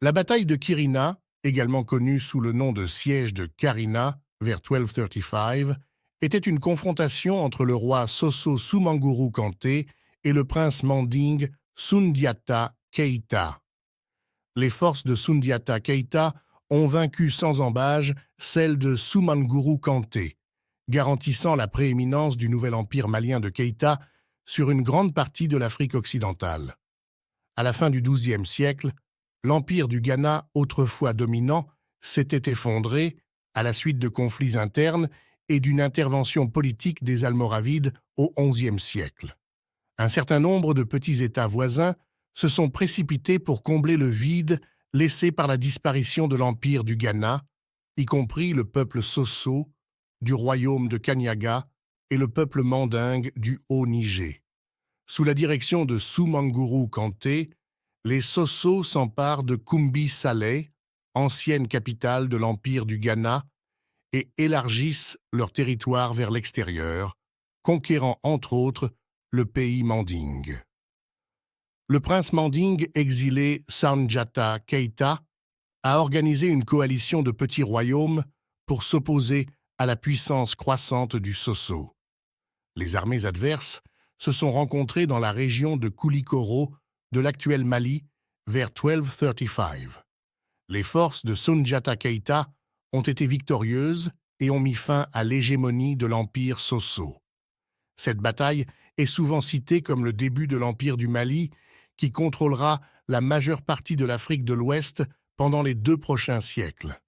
La bataille de Quirina, également connue sous le nom de siège de Karina vers 1235, était une confrontation entre le roi Sosso Soumanguru Kanté et le prince Manding Sundiata Keïta. Les forces de Sundiata Keïta ont vaincu sans embâche celles de Soumanguru Kanté, garantissant la prééminence du nouvel empire malien de Keïta sur une grande partie de l'Afrique occidentale. À la fin du XIIe siècle, l'empire du Ghana, autrefois dominant, s'était effondré à la suite de conflits internes et d'une intervention politique des Almoravides au XIe siècle. Un certain nombre de petits États voisins se sont précipités pour combler le vide laissé par la disparition de l'empire du Ghana, y compris le peuple Sosso du royaume de Kanyaga et le peuple mandingue du Haut-Niger. Sous la direction de Soumanguru Kanté, les Sosso s'emparent de Kumbi-Saleh, ancienne capitale de l'empire du Ghana, et élargissent leur territoire vers l'extérieur, conquérant entre autres le pays Manding. Le prince Manding, exilé Sanjata Keïta, a organisé une coalition de petits royaumes pour s'opposer à la puissance croissante du Sosso. Les armées adverses se sont rencontrées dans la région de Koulikoro de l'actuel Mali vers 1235. Les forces de Sundiata Keïta ont été victorieuses et ont mis fin à l'hégémonie de l'empire Sosso. Cette bataille est souvent citée comme le début de l'empire du Mali, qui contrôlera la majeure partie de l'Afrique de l'Ouest pendant les 2 prochains siècles.